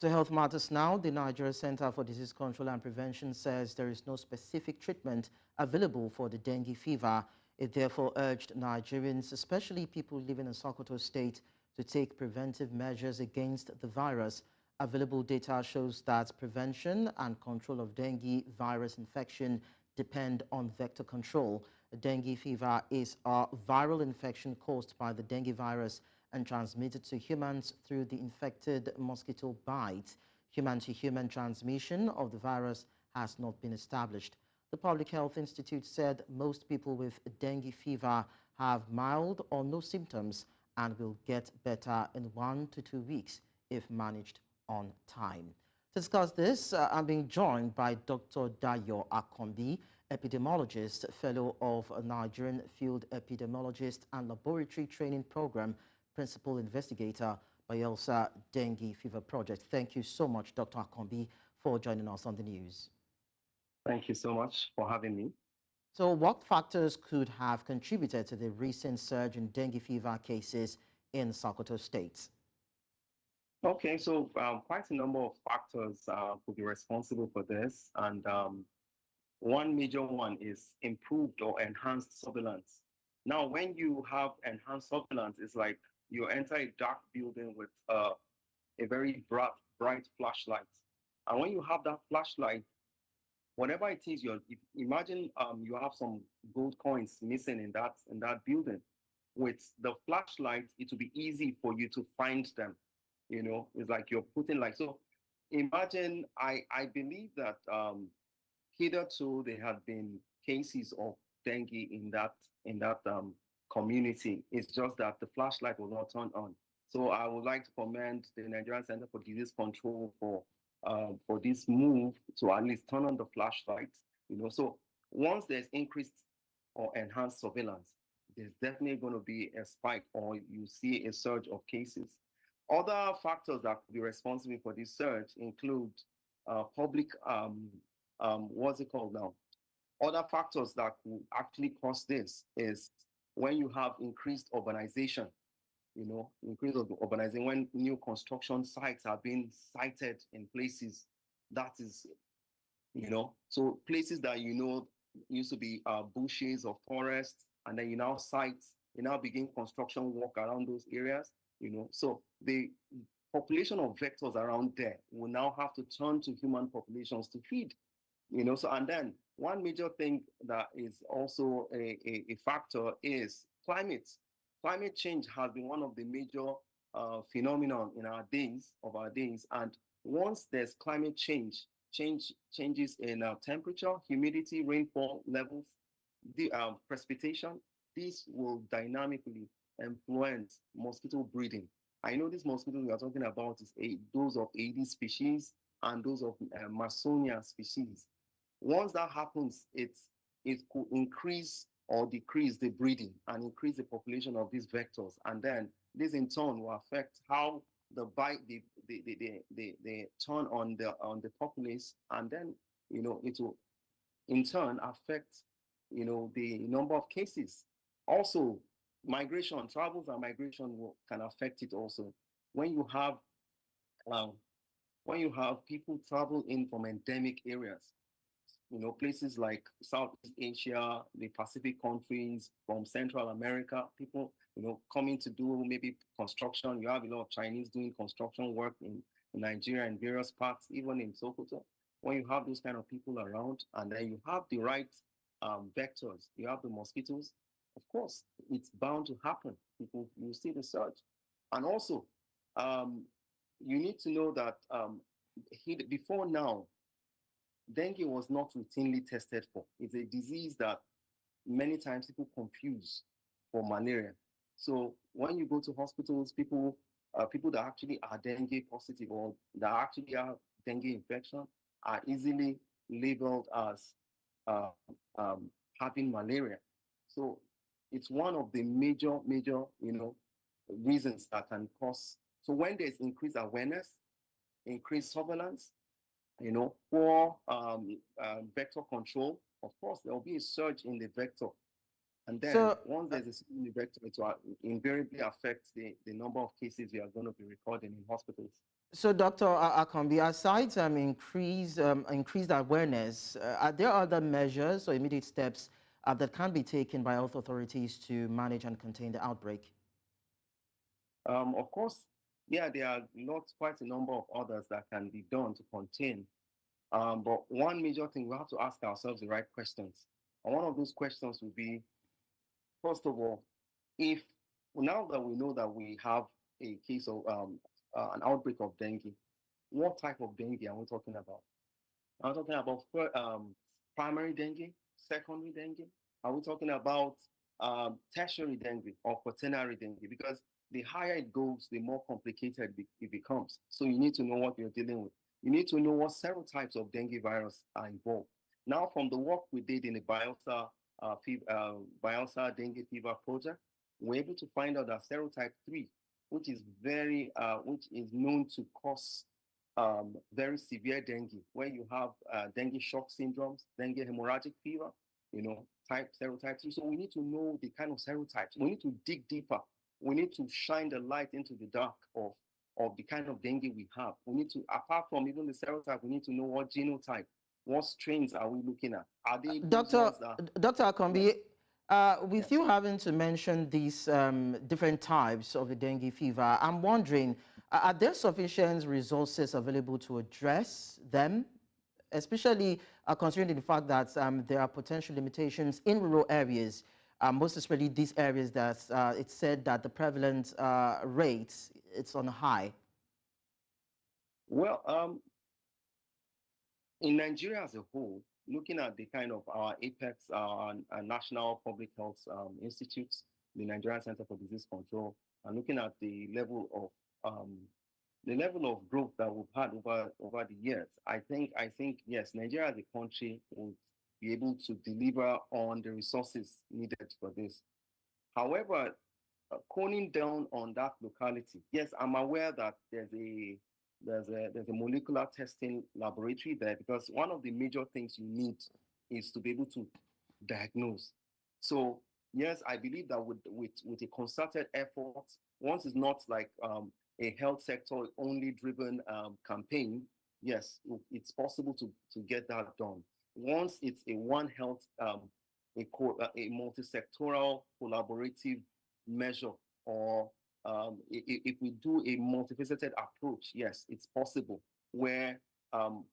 To health matters now, the Nigeria Center for Disease Control and Prevention says there is no specific treatment available for the dengue fever. It therefore urged Nigerians, especially people living in Sokoto State, to take preventive measures against the virus. Available data shows that prevention and control of dengue virus infection depend on vector control. Dengue fever is a viral infection caused by the dengue virus and transmitted to humans through the infected mosquito bite. Human-to-human transmission of the virus has not been established. The Public Health Institute said most people with dengue fever have mild or no symptoms and will get better in 1 to 2 weeks if managed on time. To discuss this, I'm being joined by Dr. Dayo Akanbi, epidemiologist, fellow of Nigerian Field Epidemiologist and Laboratory Training Program, principal investigator, Bayelsa Dengue Fever Project. Thank you so much, Dr. Akanbi, for joining us on the news. Thank you so much for having me. So what factors could have contributed to the recent surge in dengue fever cases in Sokoto State? Okay, so quite a number of factors could be responsible for this. And one major one is improved or enhanced surveillance. Now, when you have enhanced surveillance, it's like you enter a dark building with a very bright flashlight. And when you have that flashlight, whatever it is, imagine you have some gold coins missing in that building. With the flashlight, it will be easy for you to find them. You know, it's like you're putting like so. Imagine I believe that hitherto there had been cases of dengue in that community. It's just that the flashlight was not turned on. So I would like to commend the Nigerian Center for Disease Control for this move to at least turn on the flashlight. You know, so once there's increased or enhanced surveillance, there's definitely going to be a spike or you see a surge of cases. Other factors that could be responsible for this surge include public, what's it called now? Other factors that could actually cause this is when you have increased urbanization, you know, increase of urbanizing, when new construction sites are being sited in places that is, you know, so places that, you know, used to be bushes or forests, and then you now begin construction work around those areas, you know. So the population of vectors around there will now have to turn to human populations to feed, you know. So, and then one major thing that is also a factor is climate. Climate change has been one of the major phenomenon in our days, and once there's climate changes in temperature, humidity, rainfall levels, the precipitation, this will dynamically influence mosquito breeding. I know these mosquitoes we are talking about is those of Aedes species and those of Marsonia species. Once that happens, it could increase or decrease the breeding and increase the population of these vectors. And then this in turn will affect how the turn on the populace, and then, you know, it will in turn affect, you know, the number of cases. Also, travels and migration can affect it also. When you have um, people travel in from endemic areas, you know, places like Southeast Asia, the Pacific countries, from Central America, people, you know, coming to do maybe construction. You have a lot of Chinese doing construction work in Nigeria and various parts, even in Sokoto. When you have those kind of people around, and then you have the right vectors, you have the mosquitoes, of course, it's bound to happen. People, you see the surge. And also, um, you need to know that before now, dengue was not routinely tested for. It's a disease that many times people confuse for malaria. So when you go to hospitals, people that actually are dengue positive or that actually have dengue infection are easily labeled as uh, um, having malaria. So it's one of the major, you know, reasons that can cause. So when there's increased awareness, increased surveillance, you know, for vector control, of course, there will be a surge in the vector. And then So, once there's a surge in the vector, it will invariably affect the number of cases we are going to be recording in hospitals. So, Dr. Akanbi, aside increased awareness, are there other measures or immediate steps that can be taken by health authorities to manage and contain the outbreak? Of course, yeah, there are quite a number of others that can be done to contain. But one major thing, we have to ask ourselves the right questions. And one of those questions would be, first of all, if now that we know that we have a case of an outbreak of dengue, what type of dengue are we talking about? Are we talking about primary dengue, secondary dengue? Are we talking about tertiary dengue or quaternary dengue? Because the higher it goes, the more complicated it becomes. So you need to know what you're dealing with. You need to know what serotypes of dengue virus are involved. Now, from the work we did in the Bayelsa dengue fever project, we're able to find out that serotype 3, which is known to cause very severe dengue, where you have dengue shock syndromes, dengue hemorrhagic fever, serotype 3. So we need to know the kind of serotypes. We need to dig deeper. We need to shine the light into the dark of the kind of dengue we have. We need to, apart from even the serotype, we need to know what genotype, what strains are we looking at? Are they Dr. Akanbi, yes. with Yes. you having to mention these different types of the dengue fever, I'm wondering, are there sufficient resources available to address them, especially considering the fact that there are potential limitations in rural areas, most especially these areas that it's said that the prevalent rate it's on high? Well, in Nigeria as a whole, looking at the kind of our APEX, National Public Health Institutes, the Nigerian Center for Disease Control, and looking at the level of growth that we've had over the years, I think yes, Nigeria as a country will be able to deliver on the resources needed for this. However, coning down on that locality, yes, I'm aware that there's a molecular testing laboratory there, because one of the major things you need is to be able to diagnose. So yes, I believe that with a concerted effort, once it's not like a health sector only driven campaign, yes, it's possible to get that done. Once it's a One Health, a multi-sectoral collaborative measure, or if we do a multifaceted approach, yes, it's possible, where um,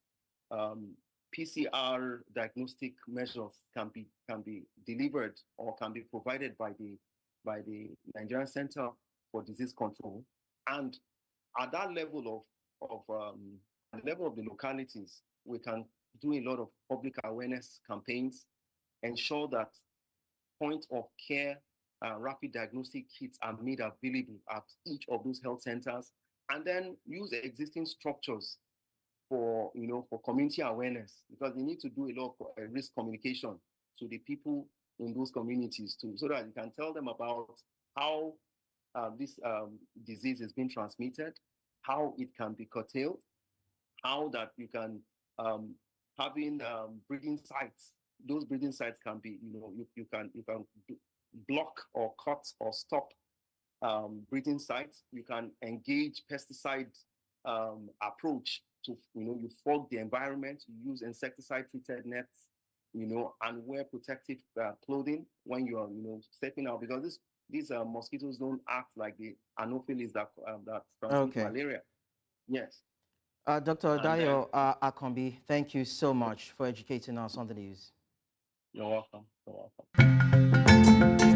um, PCR diagnostic measures can be delivered or can be provided by the Nigerian Center for Disease Control, and at that level at the level of the localities, we can do a lot of public awareness campaigns, ensure that point of care rapid diagnostic kits are made available at each of those health centers, and then use existing structures for community awareness, because we need to do a lot of risk communication to the people in those communities too, so that you can tell them about how this disease is being transmitted, how it can be curtailed, how that you can having breeding sites. Those breeding sites can be, you can block or cut or stop breeding sites. You can engage pesticide approach to, you fog the environment, you use insecticide treated nets, and wear protective clothing when you are, stepping out, because these mosquitoes don't act like the anopheles that transmit Okay. malaria. Yes. Dr. And then Dayo Akanbi, thank you so much for educating us on the news. you're welcome. You're welcome.